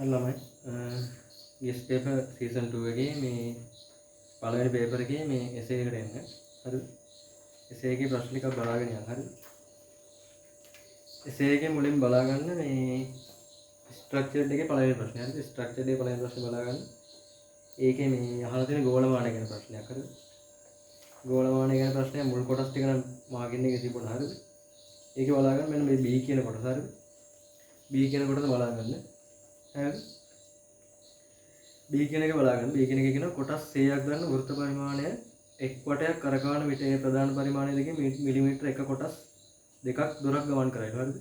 ළමයි guess paper season 2 එකේ මේ පළවෙනි පේපර් එකේ මේ එසේ එකට එන්න. හරිද? එසේ එකේ ප්‍රශ්න ටිකක් බලාගෙන යන්න. හරිද? එසේ එකේ මුලින් බලා ගන්න මේ ස්ට්‍රක්චර්ඩ් එකේ පළවෙනි ප්‍රශ්නේ. හරිද? ස්ට්‍රක්චර්ඩ් එකේ පළවෙනි ප්‍රශ්නේ බලා ගන්න. ඒකේ මේ අහලා තියෙන ගෝලමානය ගැන ප්‍රශ්නයක්. හරිද? ගෝලමානය ගැන ප්‍රශ්නය මුල් කොටස් ටික නම් මාගින් එකේ තිබුණා. හරිද? ඒකේ බලා ගන්න මෙන්න මේ B කියන කොටස. හරිද? B කියන කොටස බලා ගන්න. හරිද? B කියන එක බලා ගන්න. B කියන එකේ කියනවා කොටස් 100ක් ගන්න වෘත්ත පරිමාණය එක් වටයක් කරකවන විට ඒ ප්‍රධාන පරිමාණය දෙකේ මිලිමීටර එක කොටස් දෙකක් දුරක් ගමන් කරයි. හරිද?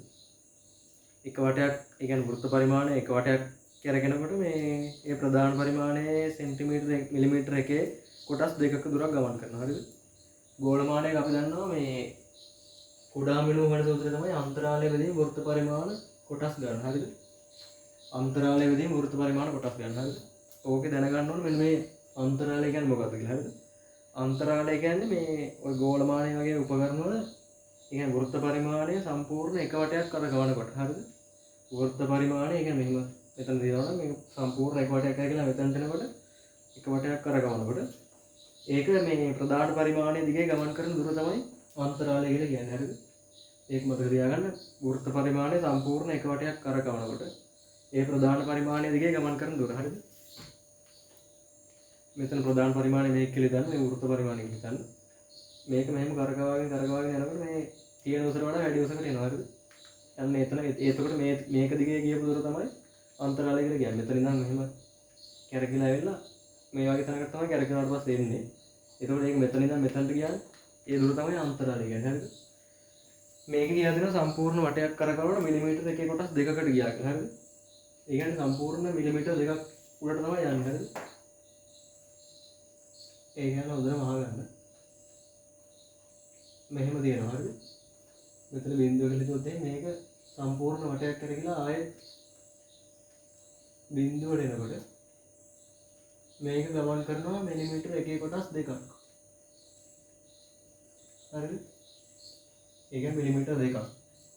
එක වටයක් ඒ කියන්නේ වෘත්ත පරිමාණය එක වටයක් කරගෙනකොට මේ ඒ ප්‍රධාන පරිමාණයේ සෙන්ටිමීටර මිලිමීටර එකේ කොටස් දෙකක දුරක් ගමන් කරනවා. හරිද? ගෝලමානයක අපි දන්නවා මේ කුඩා මිනු වෙන සූත්‍රය තමයි අන්තරාලයේ වෙදී වෘත්ත පරිමාණ කොටස් ගන්න. හරිද? අන්තරාලයේ වෙදී වෘත්ත පරිමාණ කොටස් ගන්න. හරිද? ඕකේ දැනගන්න ඕනේ මෙන්න මේ අන්තරාලය කියන්නේ මොකක්ද කියලා. හරිද? අන්තරාලය කියන්නේ මේ ඔය ගෝලමානය වගේ උපකරණ වල ඒ කියන්නේ වෘත්ත පරිමාණය සම්පූර්ණ එක වටයක් කරකවනකොට. හරිද? වෘත්ත පරිමාණය ඒ කියන්නේ මෙහෙම මෙතන දිනනවා මේ සම්පූර්ණ එක වටයක් කරලා මෙතනට එනකොට එක වටයක් කරකවනකොට ඒක මේ ප්‍රධාන පරිමාණය දිගේ ගමන් කරන දුර තමයි අන්තරාලය කියලා කියන්නේ. හරිද? ඒක මතක තියාගන්න. වෘත්ත පරිමාණය සම්පූර්ණ එක වටයක් කරකවනකොට ඒ ප්‍රධාන පරිමාණය දිගේ ගමන් කරන දුර. හරිද? මෙතන ප්‍රධාන පරිමාණය මේක කියලා දාන්න මේ වෘත්ත පරිමාණය කියලා දාන්න. මේක මෙහෙම කරකවාගෙන යනකොට මේ තියෙන උසට වඩා වැඩි උසකට එනවා. හරිද? යන්න එතන එතකොට මේක දිගේ ගියපු දුර තමයි අන්තරාලය කියලා කියන්නේ. මෙතන ඉඳන් මෙහෙම කැරකිලා ඇවිල්ලා මේ වගේ තැනකට තමයි කැරකිනාට පස්සේ එන්නේ. එතකොට ඒක මෙතන ඉඳන් මෙතනට ගියාම ඒ දුර තමයි අන්තරාලය කියන්නේ. හරිද? මේක කියලා දෙනවා සම්පූර්ණ වටයක් කරකවනකොට මිලිමීටර එකේ කොටස් දෙකකට ගියා කියලා. හරිද? ඒ කියන්නේ සම්පූර්ණ මිලිමීටර දෙකක් උඩට තමයි යන්නේ. හරිද? ඒ කියන්නේ හොඳට මහගන්න. මෙහෙම තියෙනවා. හරිද? මෙතන බිඳුවක හිතුවොත් මේක සම්පූර්ණ වටයක් කරගෙන ආයෙත් බිඳුවට එනකොට මේක ගමන් කරනවා මිලිමීටර එකේ කොටස් දෙකක්. හරිද? ඒ කියන්නේ මිලිමීටර දෙකක්.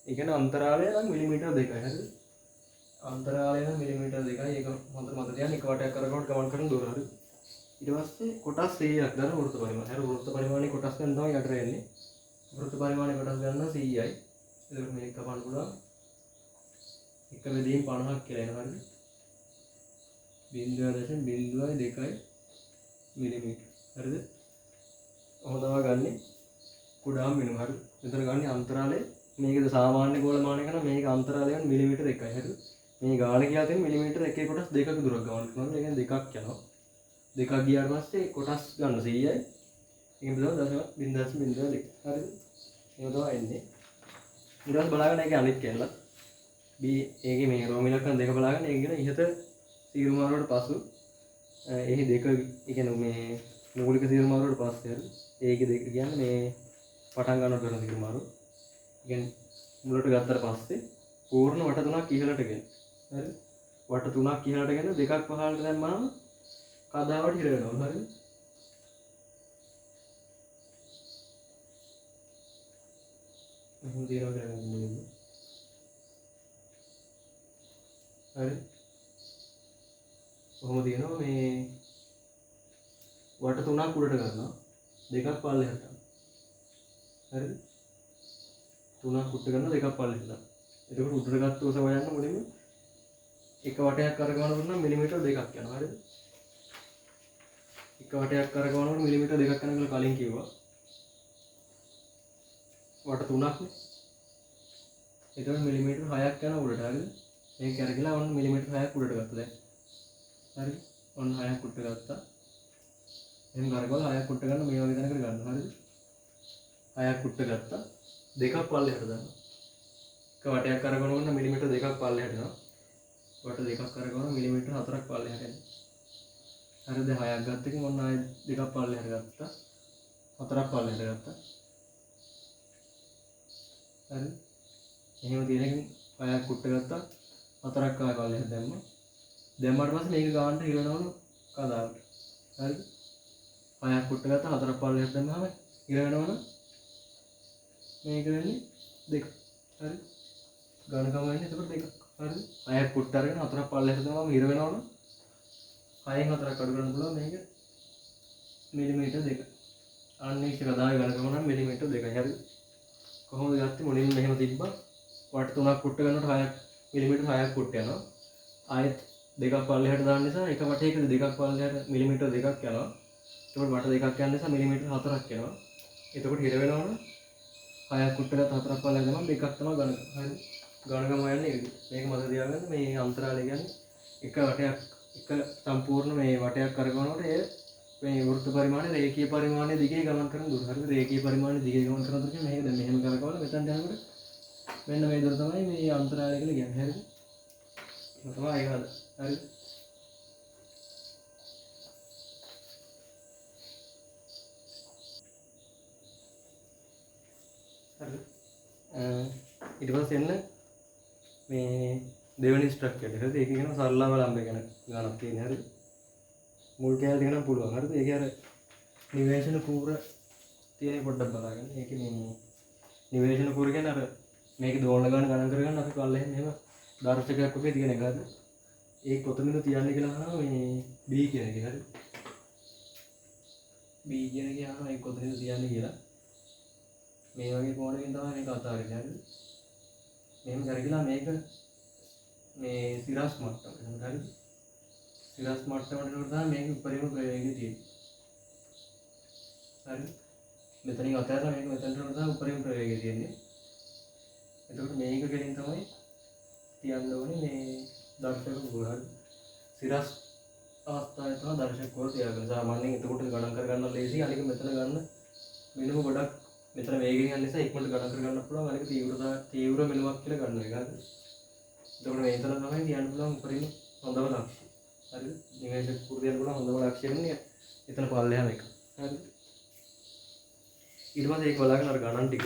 ඒ කියන්නේ අන්තරාලය නම් මිලිමීටර දෙකයි. හරිද? අන්තරාලය නම් මිලිමීටර දෙකයි. ඒක හොඳට මතක තියාගන්න. එක වටයක් කරනකොට ගමන් කරන දුර. හරිද? ඊට පස්සේ කොටස් 100ක් ගන්න වෘත්ත පරිමාණය. හරි වෘත්ත පරිමාණය කොටස් ගන්න තමයි යට එන්නේ. වෘත්ත පරිමාණය කොටස් ගන්න 100යි. එතකොට මේක කපන්න පුළුවන්. 1/50ක් කියලා එනවා. හරිද? 0.02 මිලිමීටර. හරිද? හොඳව ගන්න කුඩා මිනු. හරිද? මෙතන ගන්න අන්තරාලය මේකද සාමාන්‍ය ගෝලමානය කරන මේක අන්තරාලය ගන්න මිලිමීටර 1යි. හරිද? මේ ගාන කියලා තියෙන මිලිමීටර එකේ කොටස් දෙකක දුරක් ගමන් කරනවා. ඒ කියන්නේ දෙකක් යනවා. දෙකක් ගියාට පස්සේ කොටස් ගන්න 100යි. ඒකෙන් බලන්න 0.02. හරිද? ඒක තමයි එන්නේ. ඊට පස්සේ බලාගන්න ඒකේ අනිත් කැල්ල. B ඒකේ මේ රෝම ඉලක්කම් දෙක බලාගන්න. ඒක කියන ඉහත සීරුමාරුවට පසු එහි දෙක ඒ කියන්නේ මේ මූලික සීරුමාරුවට පස්සේ හරි ඒකේ දෙක කියන්නේ මේ පටන් ගන්න කරන සීරුමාරුව. ඒ කියන්නේ මුලට ගත්තට පස්සේ පූර්ණ වට තුනක් ඉහළට ගෙන. හරි? වට තුනක් ඉහළට ගෙන දෙකක් පහළට දැම්මම කදාවට හිර වෙනවා. හරිද? මොකද දිනවා කියලා මුලින්ම. හරි? කොහොම දිනනවා මේ වට තුනක් උඩට ගන්නවා. දෙකක් පල්ලෙහාට ගන්නවා. හරිද? තුනක් උඩට ගන්නවා දෙකක් පල්ලෙහාට ගන්නවා. එතකොට උඩට ගත්ත උස හොයන්න මුලින්ම එක වටයක් කරගවනකොට නම් මිලිමීටර දෙකක් යනවා. හරිද? එක වටයක් කරගවනකොට මිලිමීටර දෙකක් යනවා කියලා කලින් කිව්වා. වට තුනක් නේ. එතකොට මිලිමීටර 6ක් යනවා උඩට. හරිද? මේක කරගලා ඔන්න මිලිමීටර 6ක් උඩට ගත්තා දැන්. හරි? ඔන්න 6ක් උඩට ගත්තා. එහෙනම් කරගවලා 6ක් උඩට ගන්න මේ වගේ තැනකට ගන්න. හරිද? 6ක් උඩට ගත්තා. දෙකක් පල්ලෙහාට දානවා. එක වටයක් කරගවනකොට මිලිමීටර දෙකක් පල්ලෙහාට යනවා. වට දෙකක් කරගවන මිලිමීටර 4ක් පල්ලෙහාට යනවා. හරිද? 6ක් ගත්ත එකෙන් ඔන්න ආයෙ දෙකක් පල්ලෙහාට ගත්තා. 4ක් පල්ලෙහාට ගත්තා. හරි? එහෙම තියෙන එකෙන් 6ක් උඩට ගත්තා. 4ක් ආයෙ පල්ලෙහාට දැම්මා. දැම්මට පස්සේ මේක ගානට හිරවනවලු කදාවට. හරිද? 6ක් උඩට ගත්තා. 4ක් පල්ලෙහාට දැම්මම හිරවනවනම් මේක වෙන්නේ 2. හරි? ගණකම වෙන්නේ එතකොට 2. හරි 6ක් කුට්ට අරගෙන 4ක් පල්ලෙහාට දාමම හිර වෙනවනම් 6න් 4ක් අඩු කරන්න පුළුවන් මේක මිලිමීටර් 2. අන්න ඒක කදාවේ ගණකම නම් මිලිමීටර් 2යි. හරි කොහොමද ගත්තේ? මුලින්ම මෙහෙම තිබ්බා. වට 3ක් කුට්ට ගන්නකොට 6ක් මිලිමීටර් 6ක් කුට්ට යනවා. ආයෙත් දෙකක් පල්ලෙහාට දාන්න නිසා එක වටයකදී දෙකක් පල්ලෙහාට මිලිමීටර් 2ක් යනවා. එතකොට වට දෙකක් යන නිසා මිලිමීටර් 4ක් යනවා. එතකොට හිර වෙනවනම් 6ක් කුට්ට ගත්ත 4ක් පල්ලෙහාට දාමම දෙකක් තමයි ගණක. හරි ගණකම හොයන්නේ මේක මතක තියාගන්න. මේ අන්තරාලය කියන්නේ එක වටයක් එක සම්පූර්ණ මේ වටයක් කරගනකොට ඒ මේ වෘත්ත පරිමාණය රේඛීය පරිමාණය දිගේ ගමන් කරන දුර. හරිද? රේඛීය පරිමාණය දිගේ ගමන් කරන දුර කියන්නේ මේක දැන් මෙහෙම කරකවල මෙතනට යනකොට මෙන්න මේ දුර තමයි මේ අන්තරාලය කියලා කියන්නේ. හරිද? ඒක තමයි ඒක හද. හරිද? හරිද? ඊට පස්සේ එන්න මේ දෙවෙනි ස්ට්‍රක්චර් එක. හරිද? ඒක කියනවා සරලවලම්බ ගැන ගණන් තියෙන. හරිද? මුල් කෑල්ල ටික නම් පුළුවන්. හරිද? ඒකේ අර නිවේශන කූර තියෙන පොඩ්ඩක් බලන්න. ඒකේ මේ නිවේශන කූර කියන්නේ අර මේක දෝලන ගණන් කරගන්න අපි පල්ලෙහෙන් එහෙම දර්ශකයක් වගේ තියෙන එක. හරිද? ඒක කොතනද තියන්නේ කියලා අහනවා මේ B කියන එක. හරිද? B කියන එක අහනවා ඒක කොතනද තියන්නේ කියලා. මේ වගේ කෝණකින් තමයි මේක අතාරින්නේ. හරිද? මෙහෙම කරගලා මේක මේ සිරස් මට්ටම. හරිද? සිරස් මට්ටමට නෝර තමයි මේක උඩරිම ප්‍රවේගය තියෙන්නේ. හරි. මෙතනින් අතහැරලා මේක මෙතනට නෝර තමයි උඩරිම ප්‍රවේගය තියෙන්නේ. එතකොට මේක කෙලින් තමයි තියන්න ඕනේ මේ දර්ශක කෝර. හරි. සිරස් අවස්ථාවේ තමයි දර්ශක කෝර තියාගන්න. සාමාන්‍යයෙන් එතකොට ගණන් කර ගන්න ලේසි. අනික මෙතන ගන්න මිනුම ගොඩක් මෙතන වේගෙන් යන නිසා ඉක්මනට ගණන් කර ගන්න පුළුවන්. අනික තීව්‍ර මිනුමක් කියලා ගන්න එක. හරි. එතකොට මේතන තමයි කියන්න පුළුවන් උඩරිම හොඳම ලක්ෂ්‍ය. හරි නිවේශක කුරුදියන් වල හොඳම ලක්ෂ්‍ය වෙන්නේ එතන පල්ලෙහාම එක. හරි ඊට පස්සේ ඒක බලාගෙන අර ගණන් ටික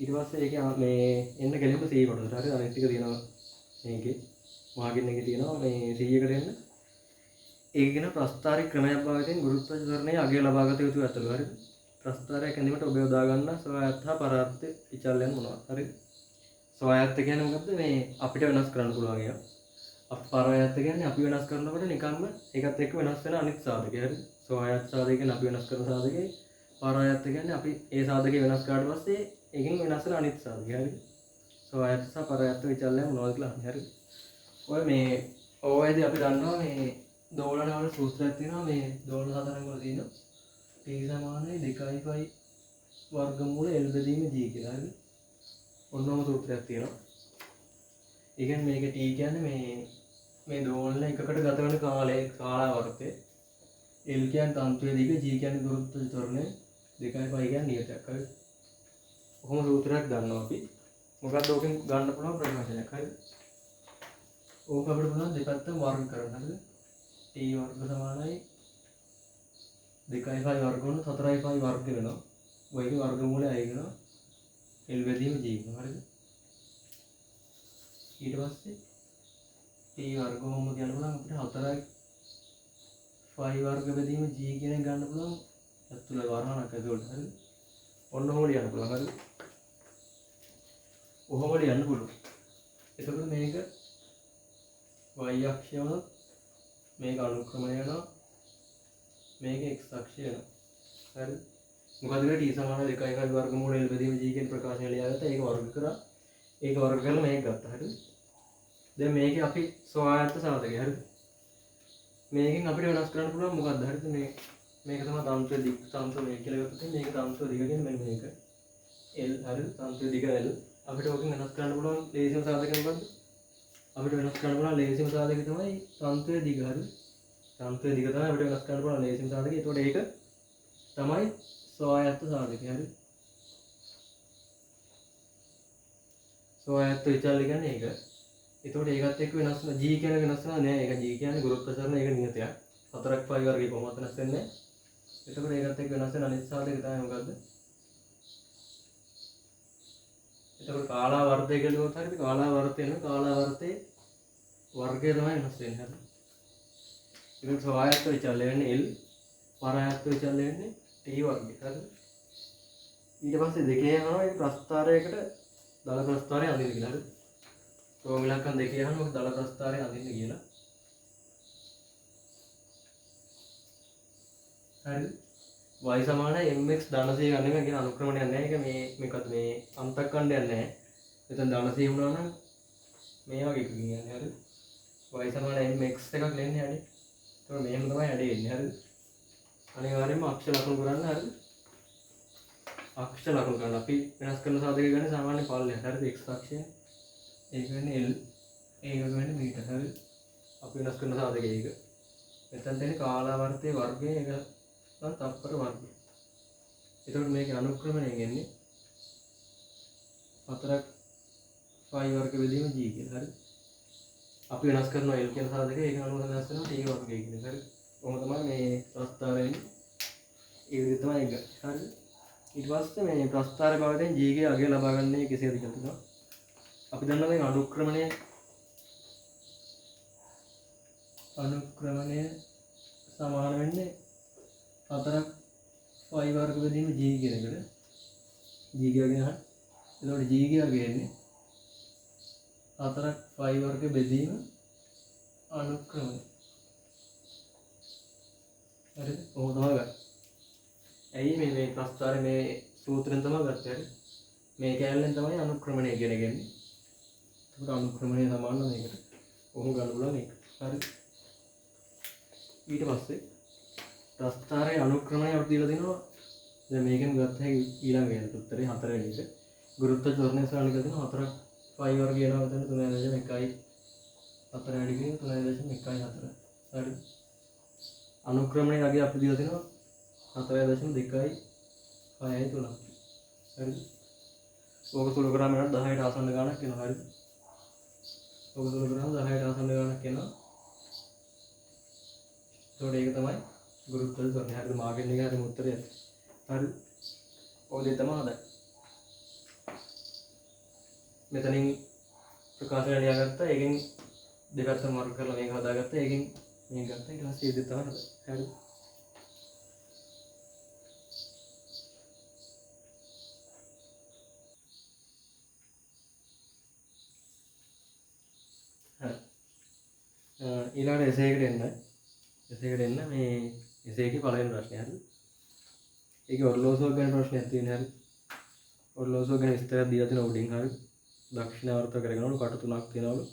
ඊට පස්සේ ඒක මේ එන්න කෙලින්ම 100 කොටසට. හරි අනිත් ටික තියෙනවා මේකේ මාගින් එකේ තියෙනවා මේ 100කට එන්න. ඒක කියන ප්‍රස්ථාරික ක්‍රමයක් භාවිතයෙන් ගුරුත්වාකර්ෂණයේ අගය ලබා ගත යුතු ඇතලු. හරි ප්‍රස්ථාරයක් ඇඳීමට ඔබ යොදා ගන්න ස්වායත්ත හා පරාර්ථ විචල්යන් මොනවද? හරි ස්වායත්ත කියන්නේ මොකද්ද? මේ අපිට වෙනස් කරන්න පුළුවන් ඒවා. පරායත්ත කියන්නේ අපි වෙනස් කරනකොට නිකම්ම ඒකත් එක්ක වෙනස් වෙන අනිත් සාධකය. හරි ස්වායත්ත සාධකය කියන්නේ අපි වෙනස් කරන සාධකේ. පරායත්ත කියන්නේ අපි ඒ සාධකේ වෙනස් කරාට පස්සේ ඒකෙන් වෙනස් වෙන අනිත් සාධකය. හරි ස්වායත්ත සහ පරායත්ත විචල්යන් මොනවද කියලා අහන්නේ. හරි ඔය මේ ඕවැදී අපි දන්නවා මේ දෝලන වල සූත්‍රයක් තියෙනවා. මේ දෝලන සතරන් වල තියෙනවා T සමානයි 2π වර්ගමූල L බෙදීම G කියලා. හරි ඔන්නෝම සූත්‍රයක් තියෙනවා. ඒ කියන්නේ මේක T කියන්නේ මේ දෝලන එකකට ගත වෙන කාලාවර්තය. L කියන්නේ තන්තුවේ දිග, G කියන්නේ ගුරුත්ව ත්වරණය, 2π කියන්නේ නියතයක්. හරි කොහොම සූත්‍රයක් දන්නවා අපි. මොකක්ද ඕකෙන් ගන්න පුළුවන් ප්‍රකාශනයක්. හරි ඕක අපිට පුළුවන් දෙපැත්තම වර්ග කරන්න. හරිද? T වර්ග සමානයි 2π වර්ග වුණොත් 4π වර්ග වෙනවා. ඔයගේ වර්ගමූලය අයගෙනවා L බෙදීම G වෙනවා. හරිද? ඊට පස්සේ T වර්ග කොහොමද ගන්න පුළුවන්? අපිට 4යි වර්ග බෙදීම G කියන එක ගන්න පුළුවන්. ඇතුළ වර්ණනක් ඇතුළට. හරිද? ඔන්න ඔහොම ලියන්න පුළුවන්. හරිද? ඔහොම ලියන්න පුළුවන්. එතකොට මේක y අක්ෂය වුණොත් මේක අනුක්‍රමණය වෙනවා. මේක x අක්ෂය වෙනවා. හරිද? මොකද T සමාන 2යි වර්ගමූල L බෙදීම G කියන ප්‍රකාශනය ලියාගත්තා. ඒක වර්ග කරා. ඒක වර්ග කරලා මේක ගත්තා. හරිද? දැන් මේකේ අපි ස්වායත්ත සාධකය. හරිද? මේකෙන් අපිට වෙනස් කරන්න පුළුවන් මොකක්ද? හරිද? මේක තමයි තන්ත්‍රයේ දිග තන්ත්‍ර මේ කියලා ගත්තොත් මේක තන්ත්‍ර දිග කියන්නේ මෙන්න මේක L. හරිද? තන්ත්‍රයේ දිග L. අපිට ඕකෙන් වෙනස් කරන්න පුළුවන් ලේසිම සාධකය මොකද්ද? අපිට වෙනස් කරන්න පුළුවන් ලේසිම සාධකය තමයි තන්ත්‍රයේ දිග. හරිද? තන්ත්‍රයේ දිග තමයි අපිට වෙනස් කරන්න පුළුවන් ලේසිම සාධකය. ඒතකොට ඒක තමයි ස්වායත්ත සාධකය. හරිද? ස්වායත්ත විචල්‍ය කියන්නේ ඒක. එතකොට ඒකත් එක්ක වෙනස් වෙන G කියන වෙනස් වෙනවා නෑ. ඒක G කියන්නේ ගුරුත්වාකර්ෂණ ඒක නියතයක්. 4ක් π වර්ගයේ කොහොමද වෙනස් වෙන්නේ? එතකොට ඒකත් එක්ක වෙනස් වෙන අනිත් සාධකය තමයි මොකද්ද? එතකොට කාලාවර්තය කියලා කිව්වොත් හරිද? කාලාවර්තය නෙවෙයි කාලාවර්තයේ වර්ගය තමයි වෙනස් වෙන්නේ. හරිද? ඒක ස්වායත්ත විචල්‍ය වෙන්නේ L, පරායත්ත විචල්‍ය වෙන්නේ T වර්ගය. හරිද? ඊට පස්සේ දෙකේ යනවා මේ ප්‍රස්ථාරයකට දල ප්‍රස්ථාරය අඳින්න කියලා. හරිද? රෝම ඉලක්කම් දෙකේ අහනවා දල ප්‍රස්ථාරය අඳින්න කියලා. හරිද? y සමාන mx ධන c ගන්න එක කියන අනුක්‍රමණයක් නැහැ. ඒක මේකත් මේ අන්තක්ඛණ්ඩයක් නැහැ. එතන ධන c වුණා නම් මේ වගේ එකකින් යන්නේ. හරිද? y සමාන mx එකක් ලෙන්නේ හැටි. ඒක මෙහෙම තමයි හැටි එන්නේ. හරිද? අනිවාර්යයෙන්ම අක්ෂ ලකුණු කරන්න. හරිද? අක්ෂ ලකුණු කරන්න අපි වෙනස් කරන සාධකය ගන්න සාමාන්‍ය පල්ලය. හරිද? x අක්ෂය ඒක වෙන්නේ l ඒක වෙන්නේ මීටර. හරිද? අපි වෙනස් කරන සාධකය ඒක. මෙතන තියෙන කාලාවර්තයේ වර්ගය ඒක නම් තප්පර වර්ගය. එතකොට මේකේ අනුක්‍රමණයෙන් එන්නේ 4ක් phi වර්ග බෙදීම g කියලා. හරිද? අපි වෙනස් කරනවා l කියන සාධකය ඒක අනුව වෙනස් වෙනවා t වර්ගය කියන එක. හරිද? කොහොම තමයි මේ ප්‍රස්ථාරයෙන් ඒ විදිහට තමයි ඒක. හරිද? ඊට පස්සේ මේ ප්‍රස්ථාර භාගයෙන් g ගේ අගය ලබා ගන්නේ කෙසේද කියලා තියෙනවා. අපි දන්නවා මේ අනුක්‍රමණය සමාන වෙන්නේ 4ක් phi වර්ග බෙදීම g කියන එකට. g කියගෙන අහන්න. එතකොට g කියා කියන්නේ 4ක් phi වර්ග බෙදීම අනුක්‍රමණය. හරිද? කොහොමද තමයි ගන්නේ? ඇයි මේ ප්‍රස්ථාරේ මේ සූත්‍රයෙන් තමයි ගත්තේ. හරි? මේ කැලෙන් තමයි අනුක්‍රමණය කියන ගන්නේ. ඒකට අනුක්‍රමණය සමාන මේකට. කොහොම ගන්න පුළුවන් මේක. හරි? ඊට පස්සේ ප්‍රස්ථාරයේ අනුක්‍රමණය අපිට දීලා තිනවා. දැන් මේකෙන් ගත්ත හැකි ඊළඟ එකට උත්තරේ 4 වෙනි එක. ගුරුත්ව ත්වරණය සාධක දෙනවා 4ක් phi වර්ගය යනවා මෙතන 3.1යි 4 වැඩි කියන 3.1යි 4. හරි? අනුක්‍රමණය අගය අපිට දීලා තිනවා 4.2යි 6යි 3යි. හරිද? ඕක සුළු කරාම යනවා 10ට ආසන්න ගාණක් එනවා. හරිද? ඕක සුළු කරාම 10ට ආසන්න ගාණක් එනවා. ඒතකොට ඒක තමයි ගුරුත්ව ත්වරණය. හරිද? මාගෙන් එක හරිම උත්තරය. හරිද? ඔය දෙය තමයි හදන්නේ. මෙතනින් ප්‍රකාශය ලියාගත්තා. ඒකෙන් දෙපැත්තම වර්ග කරලා මේක හදාගත්තා. ඒකෙන් මේක ගත්තා. ඊට පස්සේ ඒ දෙය තමයි හදන්නේ. හරිද? ඊළඟට එසේකට එන්න මේ එසේකේ පළවෙනි ප්‍රශ්නේ. හරිද? ඒකේ ඔරලෝසුවක් ගැන ප්‍රශ්නයක් තියෙනවා. හරිද? ඔරලෝසුව ගැන විස්තරයක් දීලා තියෙනවා උඩින්. හරිද? දක්ෂිණාවර්ත කරගෙනවලු කට තුනක් තියෙනවලු.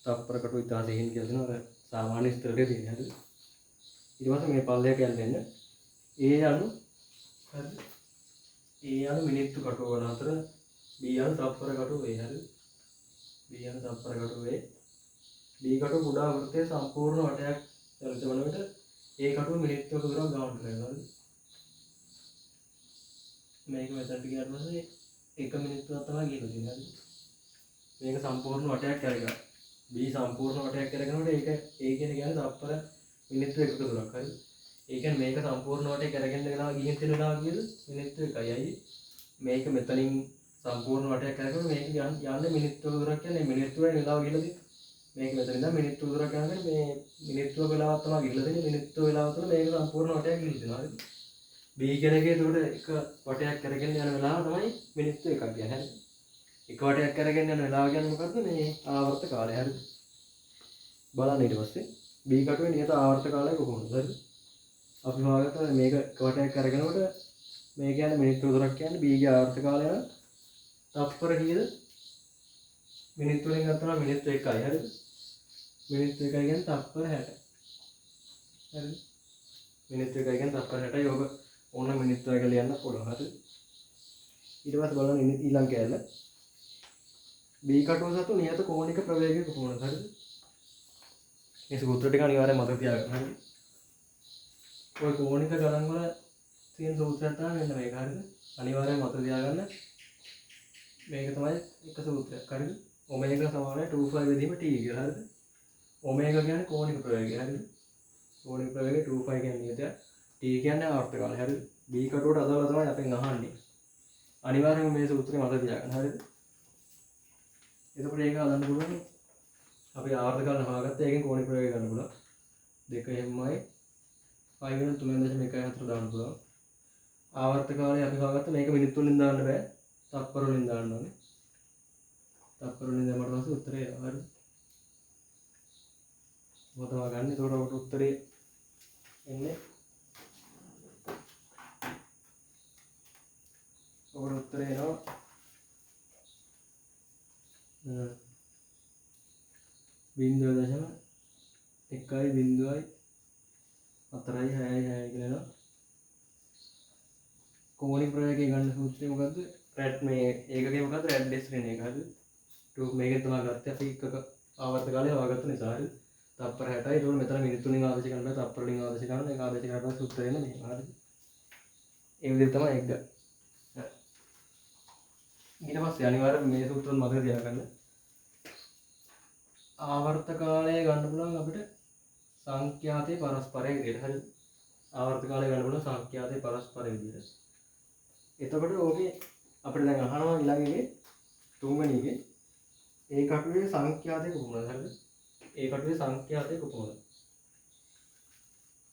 තප්පර කටු ඉතාලසියෙන් කියලා තියෙනවා. අර සාමාන්‍ය විස්තරේ තියෙනවා. හරිද? ඊට පස්සේ මේ පල්ලය කියන්නේ එන්න A අණු. හරිද? A අණු මිනිත්තු කටු වන අතර B අණු තප්පර කටු වේ. හරිද? B අණු තප්පර කටු වේ. B කටුව කුඩා වෘත්තයේ සම්පූර්ණ වටයක් චලිත වන විට ඒ කටුව මිනිත්තුවක දුරක් ගමන් කරනවා. මේක මෙතනට ගියාට පස්සේ 1 මිනිත්තුවක් තමයි ගිහලා තියෙන්නේ. මේක සම්පූර්ණ වටයක් කරගන්න. B සම්පූර්ණ වටයක් කරගෙනකොට ඒක ඒ කියන්නේ තප්පර මිනිත්තු 1ක දුරක්. හරි? ඒ කියන්නේ මේක සම්පූර්ණ වටේ කරගෙන ගලා ගිහින් තියෙන වෙලාව කීයද? මිනිත්තු 1යි. මේක මෙතනින් සම්පූර්ණ වටයක් කරගෙන මේක යන්නේ මිනිත්තුවක දුරක් කියන්නේ මිනිත්තු වෙන වෙලාව ගිහලා තියෙන්නේ. මේක මෙතන ඉඳන් මිනිත්තු දුරක් යනකොට මේ මිනිත්තුවක වෙලාවක් තමයි ගිහලා තියෙන්නේ. මිනිත්තු වෙලාව තුළ මේක සම්පූර්ණ වටයක් ගිහින් තියෙනවා. හරිද? B කියන එකේ ඒකට එක වටයක් කරගෙන යන වෙලාව තමයි මිනිත්තු 1ක් කියන්නේ. හරිද? එක වටයක් කරගෙන යන වෙලාව කියන්නේ මොකද්ද? මේ ආවර්ත කාලය. හරිද? බලන්න ඊට පස්සේ B කටුවේ නියත ආවර්ත කාලය කොහොමද? හරිද? අපි හොයාගත්තා මේක එක වටයක් කරගෙනකොට මේ කියන්නේ මිනිත්තු දුරක් කියන්නේ B ගේ ආවර්ත කාලය නම් තප්පර කීයද? මිනිත්තු වලින් ගත්තා නම් මිනිත්තු 1යි. හරිද? මිනිත්තු 1යි කියන්නේ තප්පර 60. හරිද? මිනිත්තු 1යි කියන්නේ තප්පර 60යි. යෝග ඕන මිනිත්තු එක ලියන්න පුළුවන්. හරිද? ඊට පස්සේ බලන්න ඊළඟ කැලල B කටුව සතු නියත කෝණික ප්‍රවේගය කොහොමද? හරිද? මේ සූත්‍ර ටික අනිවාර්යෙන් මතක තියාගන්න. හරිද? ඔය කෝණික ගණන් වල තියෙන සූත්‍රයක් තමයි මෙන්න මේක. හරිද? අනිවාර්යෙන් මතක තියාගන්න. මේක තමයි එක සූත්‍රයක්. හරිද? ඔමේගා සමානයි 2π බෙදීම t කියලා. හරිද? ඔමේගා කියන්නේ කෝණික ප්‍රවේගය. හරිද? කෝණික ප්‍රවේගය 2π කියන්නේ නියතය. t කියන්නේ ආවර්ත කාලය. හරිද? B කටුවට අදාළ තමයි අපෙන් අහන්නේ. අනිවාර්යෙන්ම මේ සූත්‍රය මතක තියාගන්න. හරිද? එතකොට ඒක හදන්න පුළුවන්. අපි ආවර්ත කාලය හොයාගත්තා. ඒකෙන් කෝණික ප්‍රවේගය ගන්න පුළුවන්. 2mයි 5 වෙන 3.114 දාන්න පුළුවන්. ආවර්ත කාලය අපි හොයාගත්තා. මේක මිනිත්තු වලින් දාන්න බෑ. තප්පර වලින් දාන්න ඕනේ. තප්පර වලින් දැම්මට පස්සේ උත්තරේ හරි. මොකටද ගන්න? ඒකට ඔකට උත්තරේ එන්නේ. ඔකට උත්තරේ එනවා 0.1.466 කියලා. කෝණික ප්‍රවේගය ගන්න සූත්‍රය මොකද්ද? රැඩ් මේ ඒකකේ මොකද්ද? රැඩ් ඩෙස්රින් එක හරි. මේකෙන් තමයි ගත්තේ අපි එකක ආවර්ත කාලය හොයාගත්ත නිසා හරි. තප්පර 60යි. ඒක මෙතන මිනිත්තු වලින් ආදේශ කරන්න බෑ. තප්පර වලින් ආදේශ කරන්න. ඒක ආදේශ කරලා පස්සේ උත්තරේ එන්නේ මෙහෙම හරි. ඒ විදිහට තමයි ඒක ගන්න. ඊට පස්සේ අනිවාර්යයෙන් මේ සූත්‍රෙන් මතක තියාගන්න. ආවර්ත කාලය ගන්න පුළුවන් අපිට සංඛ්‍යාතයේ පරස්පරය විදිහට හරි. ආවර්ත කාලය ගන්න පුළුවන් සංඛ්‍යාතයේ පරස්පරය විදිහට. එතකොට ඕකේ අපිට දැන් අහනවා ඊළඟේ තුන්වෙනි එකේ ඒ කටුවේ සංඛ්‍යාතය කොහොමද හරිද? ඒ කටුවේ සංඛ්‍යාතය කොහොමද?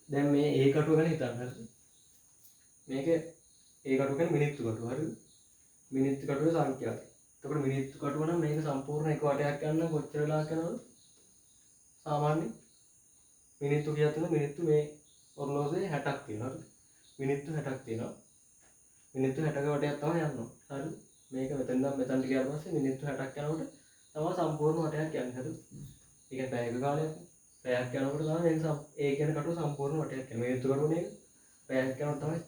දැන් මේ ඒ කටුව ගැන හිතන්න හරිද? මේක ඒ කටුව කියන්නේ මිනිත්තු කටුව හරිද? මිනිත්තු කටුවේ සංඛ්‍යාතය. එතකොට මිනිත්තු කටුව නම් මේක සම්පූර්ණ එක වටයක් යන්න කොච්චර වෙලාවක් යනවද? සාමාන්‍ය මිනිත්තු කියත් මිනිත්තු මේ ඔරලෝසුවේ 60ක් තියෙනවා හරිද? මිනිත්තු 60ක් තියෙනවා. මිනිත්තු 60ක වටයක් තමයි යන්නේ. හරිද? මේක මෙතෙන් ඉඳන් මෙතනට ගියාට පස්සේ මිනිත්තු 60ක් යනකොට තමයි සම්පූර්ණ වටයක් යන්නේ. හරිද? ඒ කියන්නේ පැයක කාලයක්. පැයක් යනකොට තමයි මේක ඒ කියන කටුව සම්පූර්ණ වටයක් යන්නේ. මිනිත්තු කටුවනේ ඒක. පැයක් යනකොට තමයි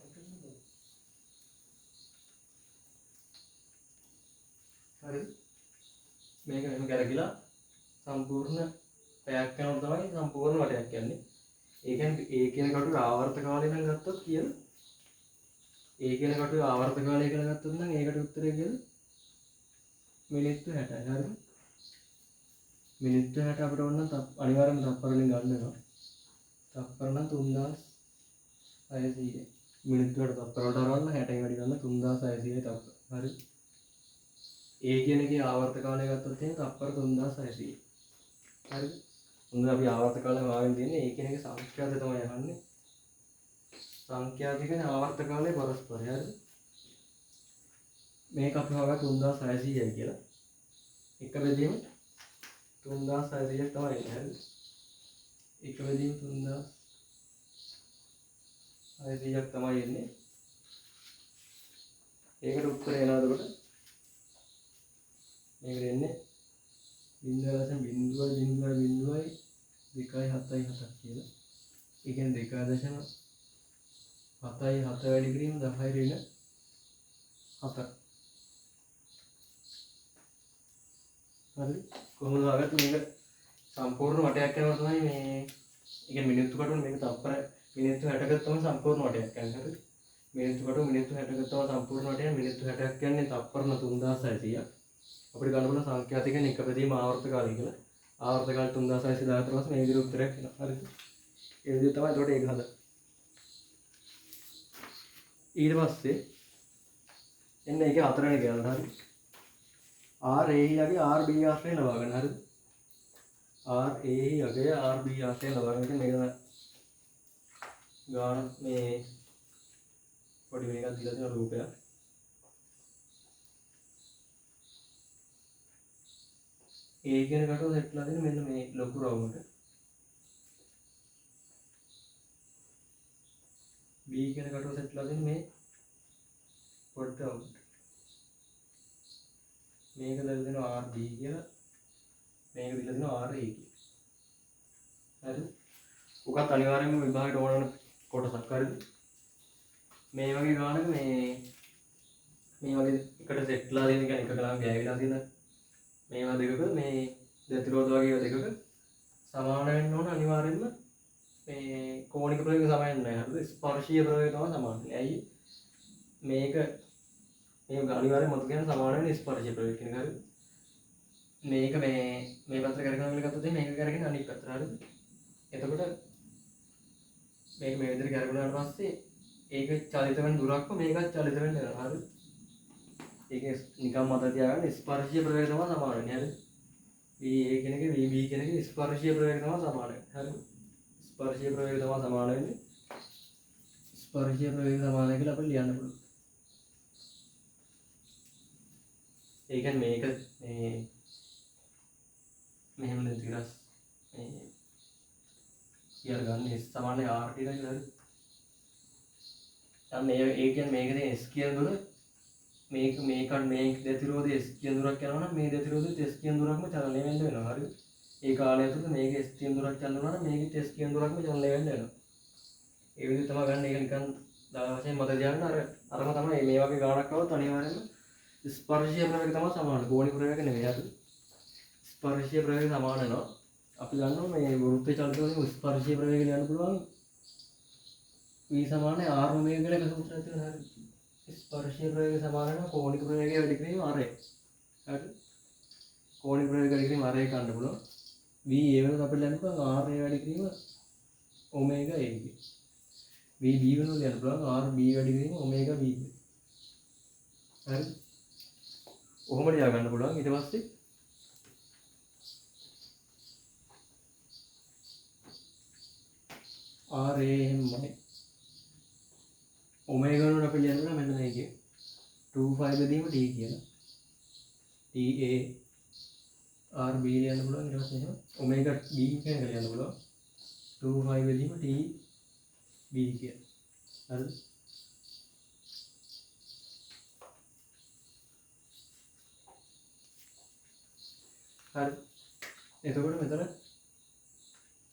හරිද? මේක මෙහෙම කරගිලා සම්පූර්ණ පැයක් යනකොට තමයි සම්පූර්ණ වටයක් යන්නේ. ඒ කියන්නේ ඒ කියන කටුවේ ආවර්ත කාලය නම් ගත්තොත් කියන ඒ කියන කටුවේ ආවර්ත කාලය කියලා ගත්තොත් නම් ඒකට උත්තරය කියලා මිනිත්තු 60යි. හරිද? මිනිත්තු 60 අපිට ඕන නම් අනිවාර්යයෙන්ම තප්පර වලින් ගන්න වෙනවා. තප්පර නම් 3600යි. මිනිත්තු වලට තප්පර වලට හරවන්න 60න් වැඩි කරන්න 3600යි තප්පර. හරි. ඒ කියන එකේ ආවර්ත කාලය ගත්තොත් එහෙනම් තප්පර 3600යි. හරිද? මොකද අපි ආවර්ත කාලය හොයාගෙන තියෙන්නේ ඒ කියන එකේ සංඛ්‍යාතය තමයි අහන්නේ. සංඛ්‍යාතය කියන්නේ ආවර්ත කාලයේ පරස්පරය. හරිද? මේක අපි හොයාගත්ත 3600යි කියලා. එක බෙදීම 3600ක් තමයි එන්නේ. හරිද? එක බෙදීම 3600ක් තමයි එන්නේ. ඒකට උත්තරය එනවාද කොට? මේකට එන්නේ 0.0.0.277ක් කියලා. ඒ කියන්නේ 2.77 වැඩි කිරීම 10 ඍණ 7. හරි. කොහොමද හොයාගත්තේ මේක සම්පූර්ණ වටයක් යනවා තමයි මේ ඒ කියන්නේ මිනිත්තු කටුව මේක තප්පර මිනිත්තු 60ක තමයි සම්පූර්ණ වටයක් යන්නේ. හරිද? මිනිත්තු කටුව මිනිත්තු 60ක තමයි සම්පූර්ණ වටයක්. මිනිත්තු 60ක් කියන්නේ තප්පරන 3600ක්. අපිට ගන්න පුළුවන් සංඛ්‍යාත කියන්නේ එක බෙදීම ආවර්ත කාලය කියලා. ආවර්ත කාලය 3600 දාලා ඊට පස්සේ මේ විදිහට උත්තරයක් එනවා. හරිද? ඒ විදිහ තමයි ඒකට ඒක හදන්නේ. ඊට පස්සේ එන්න ඒකේ හතරවෙනි ගණන. හරි. R A යගේ R B ආශ්‍රය ලබා ගන්න. හරිද? R A යගේ R B ආශ්‍රය ලබා ගන්න මේක ගාන මේ පොඩි මේකක් දීලා තියෙන රූපයක්. A කියන කටුව සෙට්ලා දෙන මෙන්න මේ ලොකු රවුමට. B කියන කටුව සෙට්ලා දෙන මේ පොඩි රවුමට. මේක දැල් දෙනවා RB කියලා. මේක දීලා දෙනවා RA කියලා. හරිද? උකත් අනිවාර්යයෙන්ම විභාගයට ඕන වෙන කොටසක්. හරිද? මේ වගේ ගානක මේ වගේ එකට සෙට්ලා දෙන කියන්නේ එක ගලන් ගෑවිලා තියෙන මේවා දෙකක මේ ප්‍රතිරෝධ වගේ දෙකක සමාන වෙන්න ඕන අනිවාර්යෙන්ම මේ කෝණික ප්‍රවේග සමාන නැහැ. හරිද? ස්පර්ශීය ප්‍රවේග තමයි සමාන වෙන්නේ. ඇයි? මේක අනිවාර්යෙන් මත කියන සමාන වෙන ස්පර්ශීය ප්‍රවේග කියන එක. හරිද? මේක මේ පැත්තට කරගෙන කියලා ගත්තොත් මේක කරගෙන අනිත් පැත්තට. හරිද? එතකොට මේක මේ විදිහට කරගුණාට පස්සේ ඒක චලිත වෙන දුරක්ම මේකත් චලිත වෙන්න යනවා. හරිද? ඒක නිකම් මතක තියාගන්න ස්පර්ශීය ප්‍රවේග තමයි සමාන වෙන්නේ. හරිද? B A කියන එක B කියන එක ස්පර්ශීය ප්‍රවේග තමයි සමාන වෙන්නේ. හරිද? ස්පර්ශීය ප්‍රවේග තමයි සමාන වෙන්නේ. ස්පර්ශීය ප්‍රවේග සමාන කියලා අපිට ලියන්න පුළුවන්. ඒ කියන්නේ මේක මේ මෙහෙම දෙතිරස් මේ කියලා ගන්න S සමාන R කියලා කියලා හරි. දැන් ඒ කියන්නේ මේකේ S කියන දුර මේක දෙතිරෝධය S කියන දුරක් යනවා නම් මේ දෙතිරෝධයත් S කියන දුරක්ම චලනය වෙන්න වෙනවා. හරිද? ඒ කාලය තුළ මේක S කියන දුරක් චලනවා නම් මේකෙත් S කියන දුරක්ම චලනය වෙන්න වෙනවා. ඒ විදිහට තමයි ගන්න. ඒක නිකන් වශයෙන් මතක තියාගන්න. අරම තමයි මේ වගේ ගානක් આવත් අනිවාර්යයෙන්ම ස්පර්ශීය ප්‍රවේගය තමයි සමාන. කෝණික ප්‍රවේගය නෙමෙයි. හරිද? ස්පර්ශීය ප්‍රවේගය සමාන වෙනවා. අපි ගන්නවා මේ වෘත්ත චලිත වලින් ස්පර්ශීය ප්‍රවේගය ලියන්න පුළුවන් v සමාන r ඔමේගා කියලා එක සූත්‍රයක් තියෙනවා. හරිද? ස්පර්ශීය ප්‍රවේගය සමාන වෙනවා කෝණික ප්‍රවේගය වැඩි කිරීම r එක. හරිද? කෝණික ප්‍රවේගය වැඩි කිරීම r එක ගන්න පුළුවන්. v ඒ වෙනකොට අපිට ලියන්න පුළුවන් r a වැඩි කිරීම ඔමේගා a එක. v b වෙනකොට ලියන්න පුළුවන් r b වැඩි කිරීම ඔමේගා b එක. හරිද? ඔහොම ලියා ගන්න පුළුවන්. ඊට පස්සේ r a එහෙමයි ඔමේගා වලට අපි ලියන්න මෙන්න මේකේ 2 බෙදීම t කියලා. t a r b ලියන්න පුළුවන්. ඊට පස්සේ එහෙම ඔමේගා b කියන එක ලියන්න පුළුවන් 2 බෙදීම t b කියලා. හරිද? හරි. එතකොට මෙතන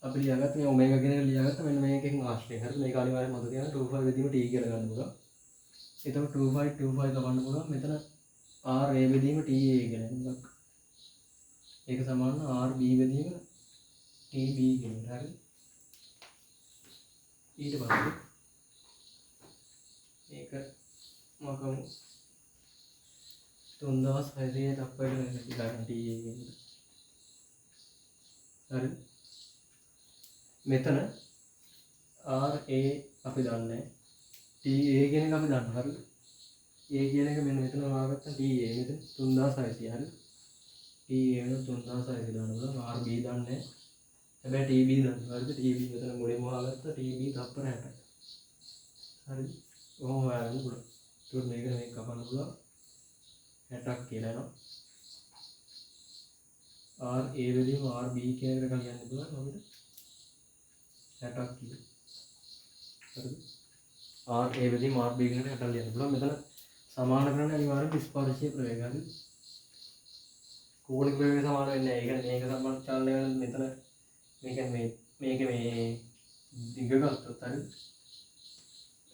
අපි ලියාගත්ත මේ ඔමේගා කියන එක ලියාගත්ත මෙන්න මේකෙන් ආශ්‍රයෙන්. හරිද? මේක අනිවාර්යයෙන්ම මතක තියාගන්න 2 බෙදීම t කියලා ගන්න පුළුවන්. එතකොට 2 ගමන්න පුළුවන්. මෙතන r a බෙදීම t a කියලා නේද? ඒක සමාන r b බෙදීම t b කියලා. හරිද? ඊට පස්සේ මේක මකමු 3600 දක්වලා ගන්න ගන්න t a කියන්නේ. හරිද? මෙතන r a අපි දන්නේ t a කියන එක අපි දන්නවා. හරිද? a කියන එක මෙන්න මෙතන වාගත්ත t a මෙතන 3600. හරිද? t a වෙන 3600 දාන්න බලන්න. r b දන්නේ හැබැයි t b දන්නවා. හරිද? t b මෙතන මුලින්ම වාගත්ත t b තප්පර 60යි. හරිද? ඔහොම හොයාගන්න පුළුවන්. ඒකට මේක කපන්න පුළුවන් 60ක් කියලා එනවා. r a වලින් r b කියන එකට කියන්න පුළුවන් අපිට 60ක් කියලා. හරිද? r a වලින් r b කියන එකට 60ක් ලියන්න පුළුවන්. මෙතන සමාන කරන්නේ අනිවාර්යයෙන්ම ස්පර්ශීය ප්‍රවේගය. හරිද? කෝණික ප්‍රවේගය සමාන වෙන්නේ නැහැ. ඒ කියන්නේ මේක සමාන චලනය වෙන මෙතන මේක මේ දිග ගත්තොත් හරිද?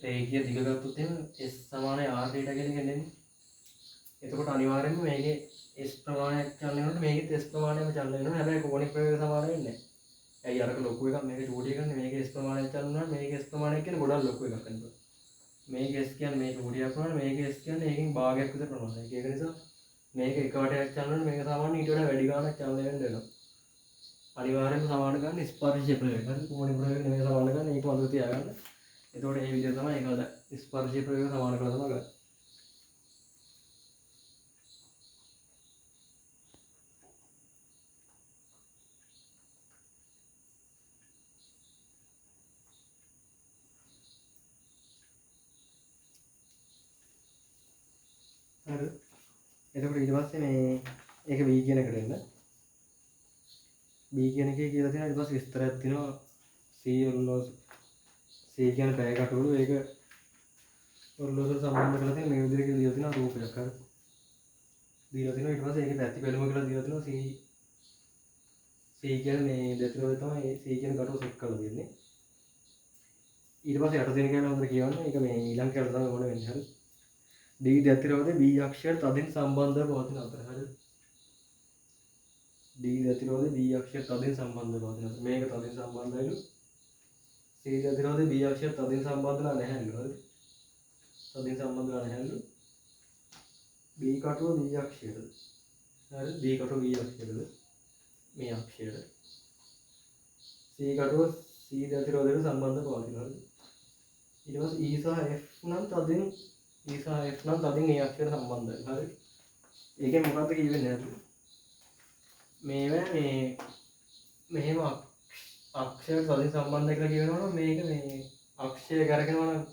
රේඛීය දිග ගත්තොත් එහෙම s සමානයි r θ කියන එක එන්නේ. එතකොට අනිවාර්යයෙන්ම මේකේ s ප්‍රමාණයක් චලනය වෙනකොට මේකෙත් s ප්‍රමාණයම චලනය වෙනවා. හැබැයි කෝණික ප්‍රවේගය සමාන වෙන්නේ නැහැ. ඇයි අරක ලොකු එකක් මේක චූටි එකක් නේ. මේකේ s ප්‍රමාණයක් චලනය වෙනවා. මේකේ s ප්‍රමාණයක් කියන්නේ ගොඩක් ලොකු එකක් වෙනවා. මේකේ s කියන්නේ මේක චූටි එකක් ප්‍රමාණය. මේකේ s කියන්නේ ඒකෙන් භාගයක් විතර ප්‍රමාණයක්. ඒක නිසා මේක එක වටයක් චලනය වෙනවා. මේක සාමාන්‍ය ඊට වඩා වැඩි ගාණක් චලනය වෙන්න වෙනවා. අනිවාර්යයෙන්ම සමාන ගන්න ස්පර්ශීය ප්‍රවේගය. හරි? කෝණික ප්‍රවේගය නෙමෙයි සමාන ගන්න. ඒක මතක තියාගන්න. එතකොට මේ විදිහ තමයි ඒකවල ස්පර්ශීය ප්‍රවේගය සමාන කරලා තමයි ගන්න. හරිද? එතකොට ඊට පස්සේ මේ ඒක v කියන එකට එන්න. b කියන එකේ කියලා තියෙනවා ඊට පස්සේ විස්තරයක් තියෙනවා c ඔරලෝසු c කියන පැය කටවලු ඒක ඔරලෝසු සම්බන්ධ කරලා තියෙන මේ විදිහට කියලා තියෙනවා රූපයක්. හරිද? දීලා තියෙනවා ඊට පස්සේ ඒකේ පැති බැලුම කියලා දීලා තියෙනවා c කියන්නේ මේ දෙතරෝද තමයි c කියන කටුව සෙට් කරලා තියෙන්නේ. ඊට පස්සේ යට තියෙන කියලා හොඳට කියවන්න. ඒක මේ ඊළඟ කියලා තමයි ඕන වෙන්නේ. හරිද? d දෙතරෝදේ b අක්ෂයට තදින් සම්බන්ධව පවතින අතර. හරිද? d දෙතරෝදේ b අක්ෂයට තදින් සම්බන්ධව පවතින අතර. මේක තදින් සම්බන්ධයිලු. c දෙතරෝදේ b අක්ෂයට තදින් සම්බන්ධලා නැහැලු. හරිද? තදින් සම්බන්ධලා නැහැලු. b කටුව b අක්ෂයටද. හරිද? b කටුව b අක්ෂයටද. මේ අක්ෂයට. c කටුව c දෙතරෝදේට සම්බන්ධව පවතින. හරිද? ඊට පස්සේ e සහ f නම් තදින් ඒ අක්ෂයට සම්බන්ධයි. හරිද? ඒකෙන් මොකද්ද කියවෙන්නේ නැද්ද? මේවා මේ මෙහෙම අක්ෂයට තදින් සම්බන්ධයි කියලා කියනවා නම් මේක මේ අක්ෂය කරගෙනවා නම්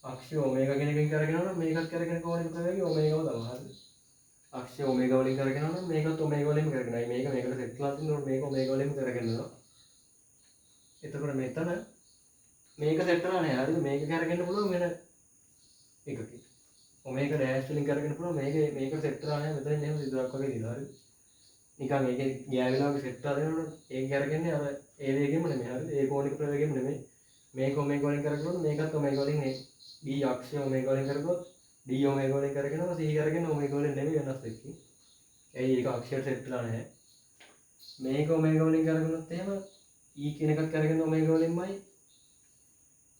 අක්ෂය ඔමේගා කියන එකෙන් කරගෙනවා නම් මේකත් කරගෙන කෝණික ප්‍රවේගය ඔමේගාව තමයි. හරිද? අක්ෂය ඔමේගා වලින් කරගෙන නම් මේකත් ඔමේගා වලින්ම කරගෙනයි මේක මේකට සෙට් කරලා තිනකොට මේක ඔමේගා වලින්ම කරගෙනවා. එතකොට මෙතන මේක සෙට් කරලා නැහැ හරිද? මේක කරගෙන පුළුවන් වෙන එකකින්. ඔමේගා ඩෑෂ් වලින් කරගෙන පුළුවන් මේක සෙට් කරලා නැහැ මෙතන එහෙම සිදුවක් වගේ දිනවා හරිද? නිකන් ඒකේ ගෑවිලා වගේ සෙට් කරලා දෙනකොට ඒක කරගන්නේ අර ඒ වේගෙම නෙමෙයි හරිද? ඒ කෝණික ප්‍රවේගෙම නෙමෙයි. මේක ඔමේගා වලින් කරගන්නොත් මේකත් ඔමේගා වලින් නේ. D අක්ෂය ඔමේගා වලින් කරගොත් D ඔමේගා වලින් කරගෙනවා C කරගෙන ඔමේගා වලින් නෙමෙයි වෙනස් වෙන්නේ. ඇයි ඒක අක්ෂයට සෙට් කරලා නැහැ. මේක ඔමේගා වලින් කරගන්නොත් එහෙම E කියන එකත් කරගෙන ඔමේගා වලින්මයි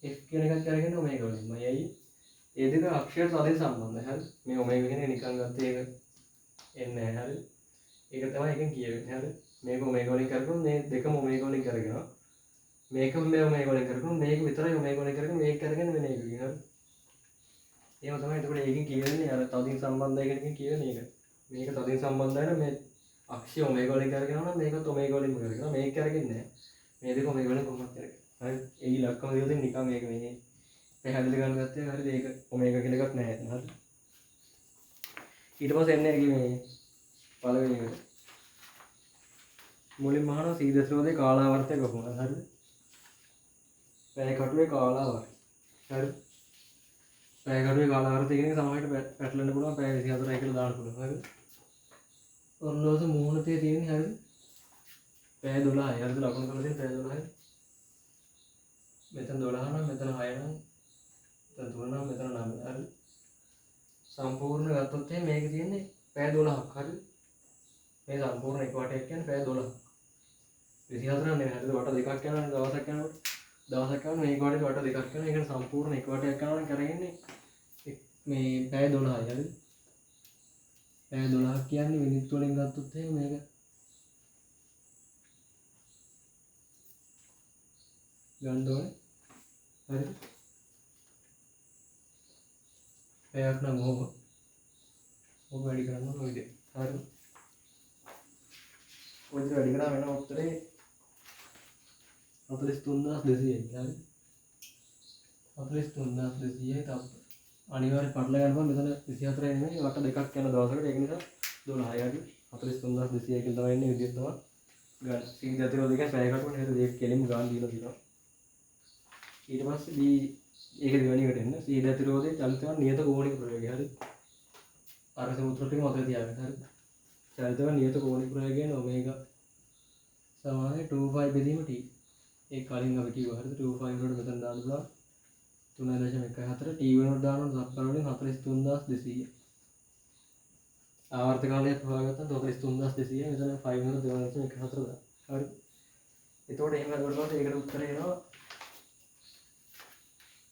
F කියන එකත් කරගෙන ඔමේගා වලින්මයි. ඇයි? ඒ දෙක අක්ෂයට තදින් සම්බන්ධයි හරිද? මේ ඔමේගා කියන එක නිකන් ගත්ත එක එන්නේ නැහැ හරිද? ඒක තමයි එකෙන් කියවෙන්නේ හරිද? මේක ඔමේගා වලින් කරගොත් මේ දෙකම ඔමේගා වලින් කරගෙනවා. මේක මේ ඔමේගා වලින් කරගොත් මේක විතරයි ඔමේගා වලින් කරගෙන මේක කරගෙන වෙන එකකින් හරිද? එහෙම තමයි. එතකොට ඒකෙන් කියවෙන්නේ අර තදින් සම්බන්ධය කියන එකෙන් කියවෙන්නේ ඒක. මේක තදින් සම්බන්ධයි නම් මේ අක්ෂය ඔමේගා වලින් කරගෙනවා නම් මේකත් ඔමේගා වලින්ම කරගෙනවා. මේක කරගෙන්නේ නැහැ. මේ දෙක ඔමේගා වලින් කොහොමද කරන්නේ? හරිද? ඒ ඉලක්කම දියුදින් නිකන් මේක මේ පැහැදිලි කරන්න ගත්තේ හරිද? ඒක ඔමේගා කියලා එකක් නැහැ එතන හරිද? ඊට පස්සේ එන්නේ මේ පළවෙනි එකට. මුලින්ම අහනවා සීදස්රෝදේ කාලාවර්තය කොහොමද? හරිද? පැය කටුවේ කාලාවර්තය. හරිද? පැය කටුවේ කාලාවර්තය කියන එක සමහරවිට පැටලෙන්න පුළුවන්. පැය 24යි කියලා දාන්න පුළුවන්. හරිද? ඔරලෝසු මූණතේ තියෙන්නේ හරිද? පැය 12යි. හරිද? ලකුණු කරලා තියෙන පැය 12යි. මෙතන 12 නම් මෙතන 6 නම් මෙතන 3 නම් මෙතන 9. හරිද? සම්පූර්ණ ගත්තොත් එහෙනම් මේක තියෙන්නේ පැය 12ක්. හරිද? මේ සම්පූර්ණ එක වටයක් කියන්නේ පැය 12ක්. 24 නෙවෙයි හරිද? වට දෙකක් යනවනේ දවසක් යනකොට. දවසක් යනකොට මේක වටේ වට දෙකක් යනවා. ඒ කියන්නේ සම්පූර්ණ එක වටයක් යනවනම් කරගෙන්නේ මේ පැය 12යි. හරිද? පැය 12ක් කියන්නේ මිනිත්තු වලින් ගත්තොත් එහෙනම් මේක ගන්න ඕනේ. හරිද? පැයක් නම් ඕක වැඩි කරන්න ඕන ඔය විදිහට. හරිද? ඔය විදිහට වැඩි කරාම එන උත්තරේ 43200යි. හරිද? 43200යි තව අනිවාර්යෙන් පටල ගන්න මෙතන 24 නෙමෙයි වට දෙකක් යන දවසකට ඒක නිසා 12යි. හරිද? 43200 කියලා තමයි එන්නේ විදිහට තමයි ගන්න. සීගතේ දෙක පැය කටුවනේ හරිද? ඒක කෙලින්ම ගන්න දීලා තියෙනවා. ඊට පස්සේ B ඒක දෙවෙනි එකට එන්න සීගතේ රෝධයේ චලිතවන් නියත කෝණික ප්‍රවේගය. හරිද? අර සූත්‍ර ටික මතක තියාගන්න. හරිද? චලිතවන් නියත කෝණික ප්‍රවේගයෙන් ඔමේගා සමානයි 2π බෙදීම t. ඒ කලින් අපි කිව්වා. හරිද? 2π වලට මෙතන දාන්න පුළුවන් 3.14 t වෙනුවට දානවා සප්පර වලින් 43200. ආවර්ත කාලයක් හොයාගත්තා 43200 මෙතන 5 වෙනුවට 2.14 දාන්න. හරිද? එතකොට එහෙම කරනකොට ඒකට උත්තරේ එනවා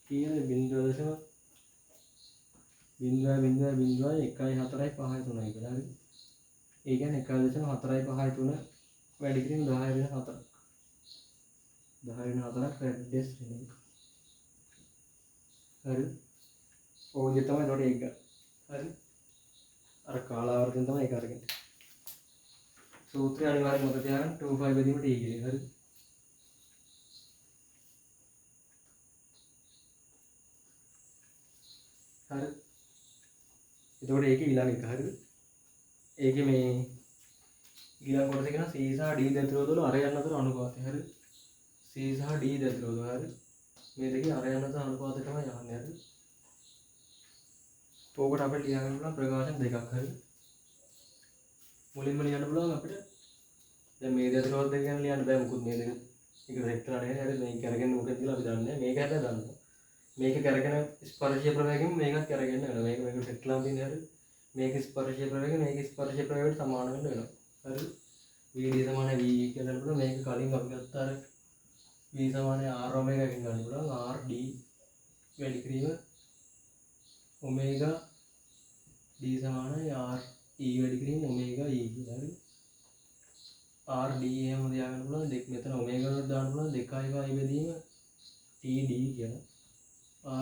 කීයද 0.0.0.145 කියලා. හරිද? ඒ කියන්නේ 1.453 වැඩි කිරීම 10 වෙන 4ක්. 10 වෙන 4ක් රෙඩ්ඩස් වෙන එක. හරිද? ඔය විදිහ තමයි එතකොට ඒක ගන්න. හරිද? අර කාලාවර්තයෙන් තමයි ඒක අරගෙන. සූත්‍රය අනිවාර්යෙන් මතක තියාගන්න 2π බෙදීම t කියලා. හරිද? හරිද? එතකොට ඒකේ ඊළඟ එක. හරිද? ඒකේ මේ ඊළඟ කොටස කියන C සහ D දැතිරෝධ වල අර යන අතර අනුපාතය. හරිද? C සහ D දැතිරෝධ. හරිද? මේ දෙකේ අර යන අතර අනුපාතය තමයි යන්නේ. හරිද? ඕකට අපිට ලියන්න පුළුවන් ප්‍රකාශන දෙකක්. හරිද? මුලින්ම ලියන්න පුළුවන් අපිට දැන් මේ දැතිරෝධ දෙක ගැන ලියන්න බෑ මොකද මේ දෙක එක සෙට් කරලා නැහැ. හරිද? මේක කරගෙන මොකද කියලා අපි දන්නේ නැහැ. මේක හැබැයි දන්නවා. මේක කරගෙන ස්පර්ශීය ප්‍රවේගයෙන් මේකත් කරගෙන වෙනවා. මේක සෙට් කරලා තියෙන්නේ. හරිද? මේක ස්පර්ශීය ප්‍රවේගය මේක ස්පර්ශීය ප්‍රවේගයට සමාන වෙන්න වෙනවා. හරිද? VD සමාන V කියලා ගන්න පුළුවන්. මේක කලින් අපි ගත්ත අර V සමාන R ඔමේගා එකෙන් ගන්න පුළුවන්. RD වැඩි කිරීම ඔමේගා D සමාන R E වැඩි කිරීම ඔමේගා E කියලා. හරිද? RD එහෙම තියාගන්න පුළුවන්. දෙක මෙතන ඔමේගා වලට දාන්න පුළුවන් 2π බෙදීම TD කියලා.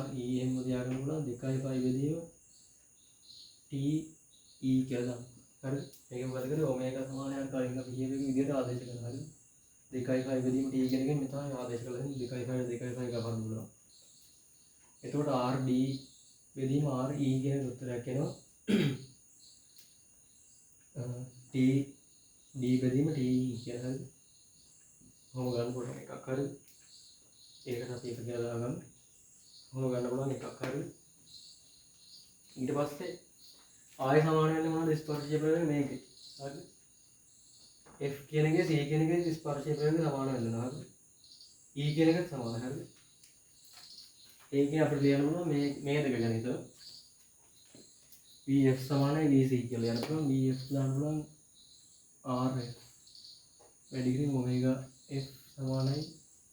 RE එහෙම තියාගන්න පුළුවන් 2π බෙදීම TE කියලා දාන්න. හරිද? මේක මොකද කරේ ඔමේගා සමානයන් කලින් අපි කියපු විදිහට ආදේශ කරනවා. හරිද? 2π බෙදීම t කියන එකෙන් මෙතන ආදේශ කරලා තියෙන්නේ 2π ගන්න පුළුවන්. එතකොට RD බෙදීම RE කියන උත්තරයක් එනවා. t d බෙදීම t කියලා හරි කොහොම ගන්න පුළුවන් එකක් හරි ඒකට අපි එක කියලා දාගමු කොහොම ගන්න පුළුවන් එකක් හරි ඊට පස්සේ ආය සමාන වෙන්නේ මොනවද ස්පර්ශීය ප්‍රවේගය මේකේ හරි f කියන එකේ c කියන එකේ ස්පර්ශීය ප්‍රවේගය සමාන වෙනවා හරි e කියන එකත් සමානයි හරි ඒකේ අපිට ලියන්න පුළුවන් මේ දෙක ගැන හිතලා vf සමානයි vc කියලා යන පුළුවන් vf දාන්න පුළුවන් rf වැඩි කිරීම omega f සමානයි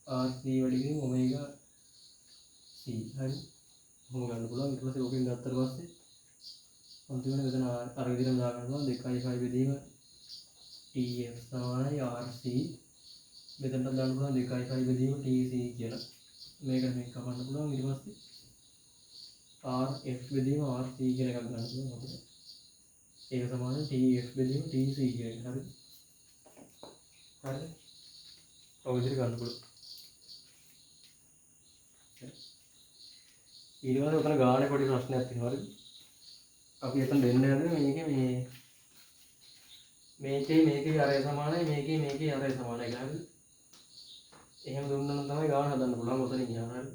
rc වැඩි කිරීම omega c හරි මොකක්ද ගන්න පුළුවන් ඊට පස්සේ ඕකෙන් ගත්තට පස්සේ අන්තිමට මෙතන අර විදිහටම දාගන්න පුළුවන් 2.5 බෙදීම tf සමානයි rc මෙතනට දාන්න පුළුවන් 2.5 බෙදීම tc කියලා මේකට මේක කපන්න පුළුවන් ඊට පස්සේ rf බෙදීම rc කියන එකක් ගන්න පුළුවන් අපිට ඒක සමානයි tf බෙදීම tc කියන එක හරි හරි ඔය විදිහට ගන්න පුළුවන් ඊට පස්සේ උතන ගානේ පොඩි ප්‍රශ්නයක් තියෙනවා හරිද අපි එතන දෙන්න හදන්නේ මේකේ අරය සමානයි මේකේ අරය සමානයි කියලා හරිද එහෙම දුන්නා නම් තමයි ගාන හදන්න පුළුවන් ඔතනින් යනවා හරිද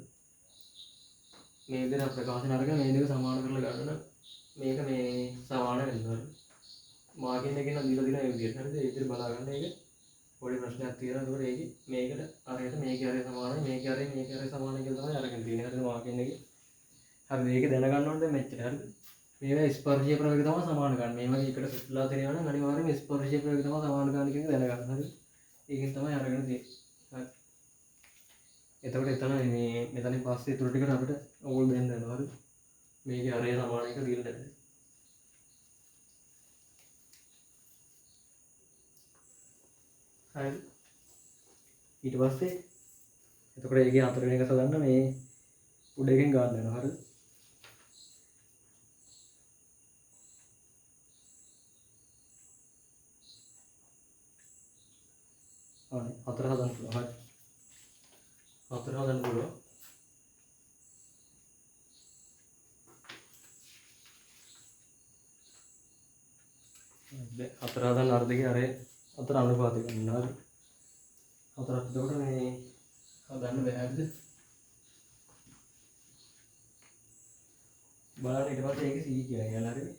මේ විදිහට ප්‍රකාශන අරගෙන මේ දෙක සමාන කරලා ගන්න මේක මේ සමාන වෙනවා හරිද මාකින් එකෙන් දීලා දින ඒ විදිහට හරිද ඒ විදිහට බලා ගන්න ඒක පොඩි ප්‍රශ්නයක් තියෙනවා ඒකට මේකට අරයට මේකේ අරය සමානයි මේකේ අරය සමානයි කියලා තමයි අරගෙන තියෙන්නේ හරිද මාකින් එකේ හරි මේක දැනගන්න ඕනේ දැන් මෙච්චර හරිද මේවා ස්පර්ශීය ප්‍රවේගය තමයි සමාන ගන්න මේ වගේ එකට සෙට්ලා තියෙනවා නම් අනිවාර්යයෙන්ම ස්පර්ශීය ප්‍රවේගය තමයි සමාන ගන්න කියන එක දැනගන්න හරිද ඒකෙන් තමයි අරගෙන තියෙන්නේ හරි එතකොට එතන මේ මෙතනින් පස්සේ ඊටු ටිකට අපිට ඕල් දෙන්න වෙනවා හරිද මේකේ අරය සමාන එක දීලා නැහැ හරි ඊට පස්සේ එතකොට ඒකේ හතර වෙනි එක සදන්න මේ උඩ එකෙන් ගන්න වෙනවා හරිද හරි හතර හදන්න පුළුවන් හරි හතර හදන්න පුළුවන් හතර හදන්න අර දෙකේ අර හතර අනුපාතය ගන්න හරි හතරක් එතකොට මේ හදන්න බෑ හරිද බලන්න ඊට පස්සේ ඒකේ c කියලා යනවා හරිද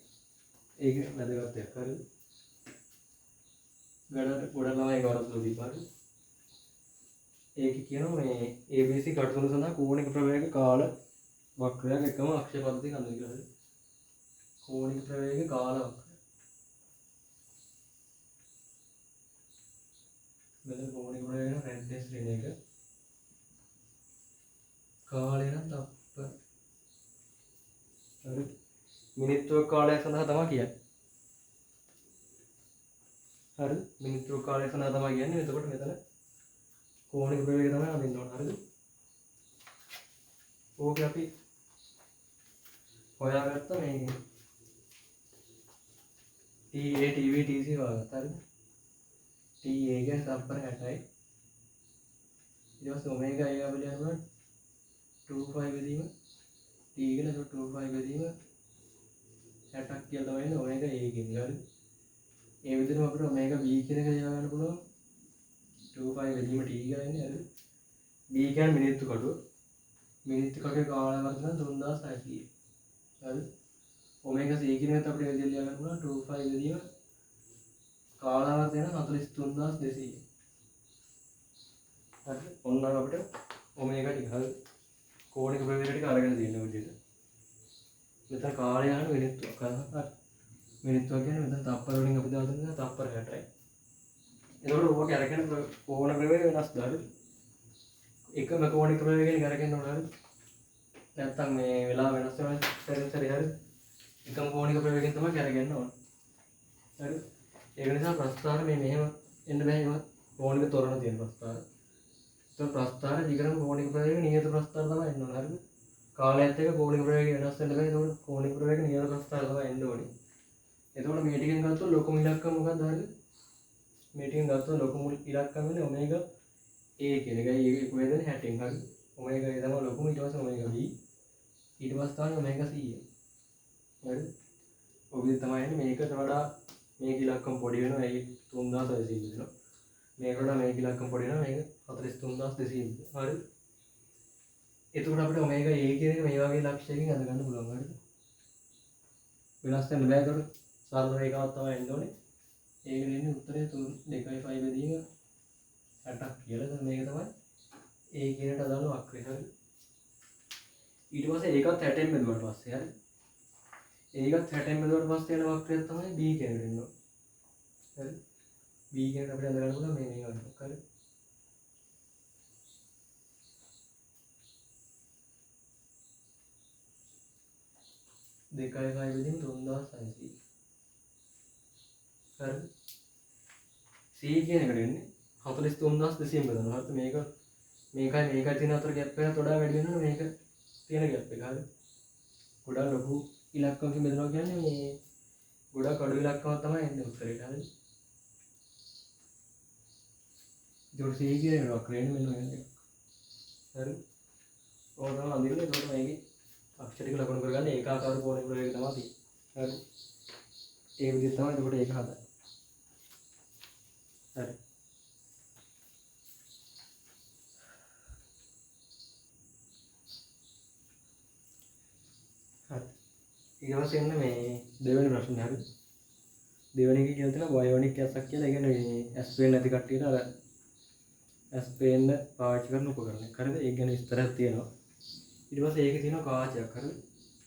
ඒක වැදගත් එකක් හරිද ගොඩ ළමයි ගවරතුළු දීපන් ඒක කියනවා මේ ABC කටුතුන සඳහා කෝණික ප්‍රවේග කාල වක්‍රයක් එකම අක්ෂ පද්ධතිය ගන්න කියලා හරිද කෝණික ප්‍රවේග කාල වක්‍රය මෙතන කෝණික ප්‍රවේග නම් රෙඩ්ඩස් රින එක කාලය නම් තප්පර හරි මිනිත්තු කාලය සඳහා තමයි කියන්නේ හරි මිනිත්තු කාලය සඳහා තමයි කියන්නේ එතකොට මෙතන කෝණික ප්‍රවේගය තමයි අඳින්න ඕන හරිද ඕකේ අපි හොයාගත්ත මේ TA TV TC හොයාගත්තා හරිද TA කියන්නේ තප්පර 60යි ඊට පස්සේ ඔමේගා ඒ අපිට යනවා 25 බෙදීම T කියන 25 බෙදීම 60ක් කියලා තමයි එන්නේ ඔමේගා A කියන්නේ හරිද ඒ විදිහටම අපිට ඔමේගා B කියන එක ලියා ගන්න පුළුවන් 25 බෙදීම T කියලා එන්නේ හරිද B කියන්නේ මිනිත්තු කඩුව මිනිත්තු කඩුවේ කාලවර්ධන 3600 හරිද ඔමේගා C කියන එකත් අපිට විදිහට ලියා ගන්න පුළුවන් 25 බෙදීම කාලවර්ධන 43200 හරිද ඔන්න අපිට ඔමේගා ටික හරිද කෝණික ප්‍රවේගය ටික අරගෙන තියෙනවා විදිහට මෙතන කාලය යන මිනිත්තුවක් හරි මිනිත්තුවක් කියන්නේ මෙතන තප්පර වලින් අපි දාලා තියෙනවා තප්පර 60යි එතකොට ඕකේ අරගෙන කෝණ ප්‍රවේගය වෙනස්ද හරිද එකම කෝණික ප්‍රවේගයෙන් අරගෙන උන හරිද නැත්තම් මේ වෙලාව වෙනස් වෙනවා සැරින් සැරේ හරිද එකම කෝණික ප්‍රවේගයෙන් තමයි අරගෙන ඕන හරිද ඒක නිසා ප්‍රස්ථාර මේ මෙහෙම එන්න බෑ ඒවා කෝණික තොරණ තියෙන ප්‍රස්ථාර ඒක ප්‍රස්ථාර දිගටම කෝණික ප්‍රවේගය නියත ප්‍රස්ථාර තමයි එන්න ඕන හරිද කාලයත් එක්ක කෝණික ප්‍රවේගය වෙනස් වෙන්න බෑ ඒතකොට කෝණික ප්‍රවේගය නියත ප්‍රස්ථාර තමයි එන්න ඕනේ එතකොට මේ ටිකෙන් ගත්තොත් ලොකුම ඉලක්කම මොකක්ද හරිද මේ ටිකෙන් ගත්තොත් ලොකුම ඉලක්කම වෙන්නේ ඔමේගා A කියන එකයි ඒක ඉක්මනට 60න් හරිද ඔමේගා A තමයි ලොකුම ඊට පස්සේ ඔමේගා B ඊට පස්සේ තමයි ඔමේගා C හරිද ඔබ තමයි මේකට වඩා මේක ඉලක්කම් පොඩි වෙනවා. ඒ 3600 වෙනවා. මේකට මේක ඉලක්කම් පොඩි වෙනවා. මේක 43200. හරි. එතකොට අපිට ඔමේගා A කියන එක මේ වගේ ලක්ෂයකින් අඳ ගන්න පුළුවන්. හරිද? වෙනස් වෙන්න බෑ. ඒකට සරල රේඛාවක් තමයි එන්න ඕනේ. ඒක දෙන්නේ උත්තරේ 3 2යි 5 බෙදීම 60ක් කියලා. දැන් මේක තමයි A කියනට අදාළ වක්‍රය. හරි. ඊට පස්සේ ඒකත් 60න් බෙදුවාට පස්සේ හරි. ඒකත් 60න් බෙදුවාට පස්සේ යන වක්‍රය තමයි B කියනට එන්න ඕනේ. හරි. B කියනට අපිට අඳ ගන්න පුළුවන් මේ වගේ. හරි. දෙකයි 5 බෙදීම 3600. හරි. C කියන එකට එන්නේ 43200 බෙදනවා. හරිද? මේකයි තියෙන අතර ગેප් එකත් වඩා වැඩි වෙනවා මේක තියෙන ગેප් එක. හරි. ගොඩක් ලොකු ඉලක්කමකින් බෙදනවා කියන්නේ මේ ගොඩක් අඩු ඉලක්කමක් තමයි එන්නේ උත්තරේට. හරි. ඒක C කියන එක වක්‍රයෙන් මෙන්න මේක. හරි. ඕක තමයි අඳින්නේ. ඒකට මේකේ අක්ෂර ටික ලකුණු කරගන්න ඒකාකාර කෝණික ප්‍රවේගය තමයි තියෙන්නේ. හරි. ඒ විදිහට තමයි එතකොට ඒක හදන්නේ. හරි. හරි. ඊට පස්සේ එන්න මේ දෙවෙනි ප්‍රශ්නේ. හරි. දෙවෙනි එක කියලා තියෙනවා බයෝනික් ඇසක් කියලා. ඒ කියන්නේ මේ ඇස් පේන්නේ නැති කට්ටියට අර ඇස් පේන්න පාවිච්චි කරන උපකරණයක්. හරිද? ඒක ගැන විස්තරයක් තියෙනවා. ඊට පස්සේ ඒකේ තියෙනවා කාචයක්. හරිද?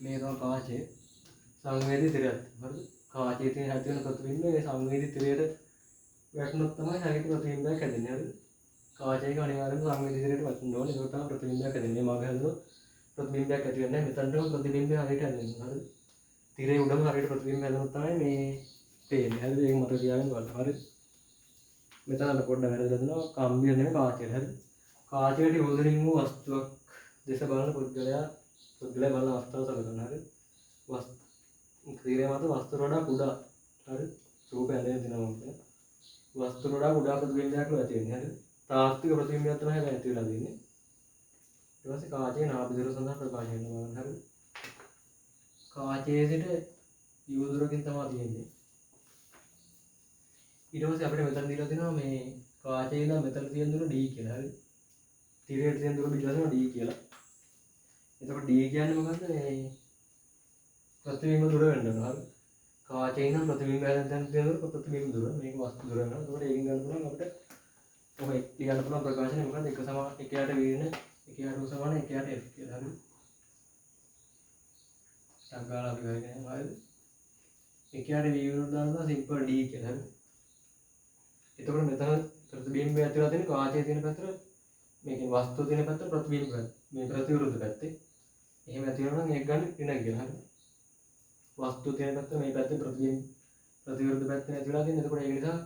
මේ තමයි කාචය. සංවේදී තිරයක්. හරිද? කාචයේ තියෙන ඇති වෙන ප්‍රතිබිම්බය ඒ සංවේදී තිරයට වැටුනොත් තමයි හරියට ප්‍රතිබිම්බයක් හැදෙන්නේ. හරිද? කාචයක අනිවාර්යයෙන්ම සංවේදී තිරයට වැටෙන්න ඕනේ. ඒක තමයි ප්‍රතිබිම්බයක් හැදෙන්නේ. මග හැදුවොත් ප්‍රතිබිම්බයක් ඇති වෙන්නේ නැහැ. මෙතනටම ප්‍රතිබිම්බය හරියට හැදෙනවා. හරිද? තිරේ උඩම හරියට ප්‍රතිබිම්බ හැදුනොත් තමයි මේ පේන්නේ. හරිද? ඒක මතක තියාගන්න බලන්න. හරිද? මෙතන පොඩ්ඩක් වැරදිලා තියෙනවා. කම්බිය නෙමෙයි කාචය. හරිද? කාචයට යොදමින් වූ වස්තුවක් දෙස බලන පුද්ගලයා බලන අවස්ථාව සලකනවා. හරිද? තිරේ මත වස්තුවට වඩා කුඩා. හරිද? රූපය ඇඳගෙන තියෙනවා මොකද? වස්තුවට වඩා කුඩා ප්‍රතිබිම්බයක් ඇති වෙන්නේ. හරිද? තාත්වික ප්‍රතිබිම්බයක් තමයි හැබැයි ඇති වෙලා තියෙන්නේ. ඊට පස්සේ කාචයේ නාභිදුර සඳහා ප්‍රකාශ වෙනවා. හරිද? කාචයේ සිට යොදුරකින් තමයි තියෙන්නේ. ඊට පස්සේ අපිට මෙතන දීලා තියෙනවා මේ කාචයේ ඉඳන් මෙතන තියෙන දුර D කියලා. හරිද? තිරයට තියෙන දුර දීලා තියෙනවා D කියලා. එතකොට D කියන්නේ මොකද්ද? මේ ප්‍රතිබිම්බ දුර වෙන්න ඕන. හරිද? කාචයේ ඉඳන් ප්‍රතිබිම්බ හැදෙන තැන තියෙන දුර ප්‍රතිබිම්බ දුර. මේක වස්තු දුර වෙනවා. එතකොට ඒකෙන් ගන්න පුළුවන් අපිට ඔය ලියන්න පුළුවන් ප්‍රකාශනය මොකද්ද? 1 සමාන 1යට V වෙන 1යට U සමාන 1යට F කියලා. හරිද? සංගාල අපි ගන්නේ හරිද? 1යට V වෙනුවට දානවා සිම්පල් D කියලා. හරිද? එතකොට මෙතන ප්‍රතිබිම්බය ඇතුළත තියෙන කාචයේ තියෙන පැත්තට මේකේ වස්තුව තියෙන පැත්තට ප්‍රතිබිම්බ මේ ප්‍රතිවිරුද්ධ පැත්තේ. එහෙම ඇති වෙනවා නම් ඒක ගන්න ඍණ කියලා. හරිද? වස්තුව තියෙන පැත්ත මේ පැත්තේ ප්‍රතිවිරුද්ධ පැත්තේ ඇති වෙලා තියෙන. එතකොට ඒක නිසා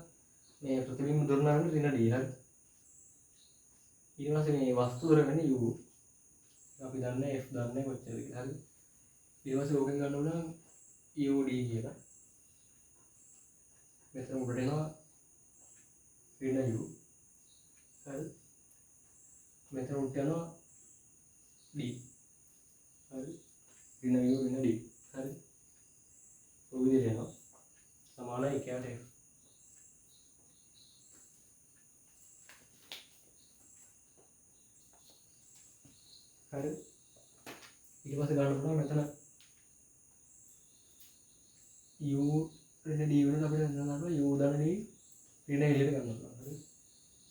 මේ ප්‍රතිබිම්බ දුර නම් ඍණ D. හරිද? ඊට පස්සේ මේ වස්තු දුර වෙන්නේ U. අපි දන්නේ F දන්නේ කොච්චරද කියලා. හරිද? ඊට පස්සේ ඕකෙන් ගන්න ඕන UD කියලා. මෙතන උඩට එනවා ඍණ U. හරිද? මෙතන උඩට යනවා D. හරිද? ඍණ U ඍණ D. හරිද? ඔය විදිහට යනවා. සමානයි 1ට F. හරිද? ඊට පස්සේ ගන්න පුළුවන් මෙතන U ඍණ D වෙනකොට අපිට ගන්නවා U දන D ඍණ එළියට ගන්න පුළුවන්. හරිද?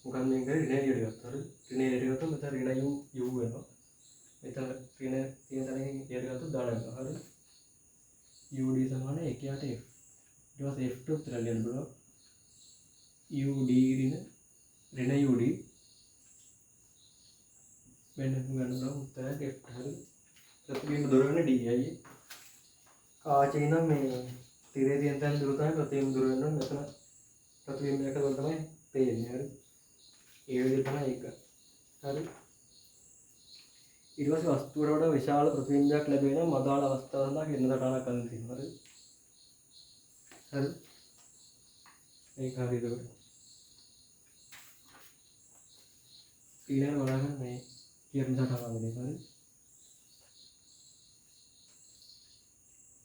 මොකක්ද මේ කරේ ඍණ එළියට ගත්තා. හරිද? ඍණ එළියට ගත්තොත් මෙතන ඍණ U වෙනවා. මෙතන ඍණ තියෙන තැනකින් එළියට ගත්තොත් දාන වෙනවා. හරිද? UD සමාන 1යට F. ඊට පස්සේ F උත්තර ලියන්න පුළුවන්. UD ඍණ UD වෙන ගන්න පුළුවන් උත්තරයක් F. හරිද? ප්‍රතිබිම්බ දුර වෙන D අයියේ. කාචේ ඉඳන් මේ තිරේ තියෙන තැන දුර තමයි ප්‍රතිබිම්බ දුර වෙනවා. මෙතන ප්‍රතිබිම්බයක දුර තමයි පේන්නේ. හරිද? ඒ විදිහට තමයි ඒක. හරිද? ඊට පස්සේ වස්තුවට වඩා විශාල ප්‍රතිබිම්බයක් ලැබෙන නම් අදාළ අවස්ථාව සඳහා කිරණ සටහනක් අඳින්න තියෙනවා. හරිද? හරිද? මේක හරියද? ඊළඟ බලන්න මේ කිරණ සටහන අඳින්න. හරිද?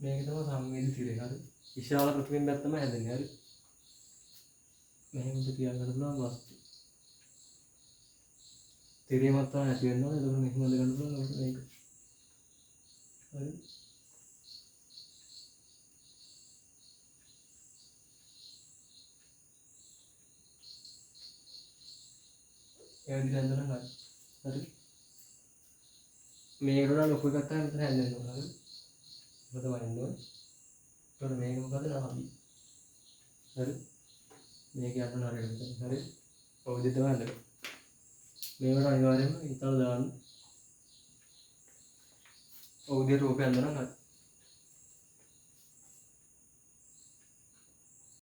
මේක තමයි සංවේදී තිරය. හරිද? විශාල ප්‍රතිබිම්බයක් තමයි හැදෙන්නේ. හරිද? මෙහෙමද තියාගන්න පුළුවන් වස්තු. තිරියමත් තමයි නැති වෙන්න ඕනේ. එතකොට මෙහෙම හොදගන්න පුළුවන්. මේක හරි. ඒ විදිහට හදන්න ගන්න. හරි. මේකට වඩා ලොකු එකක් තමයි මෙතන හැදෙන්න ඕන. හරි. මොකද වයින්න ඕනේ. එතකොට මේක මොකද නාභි. හරි. මේක යන්න හරියට මෙතන. හරි. ඔය විදිහට තමයි හදන්නේ. මේකට අනිවාර්යයෙන්ම ඉතල දාන්න. ඔය විදිහට රූපය හදන්න ගන්න.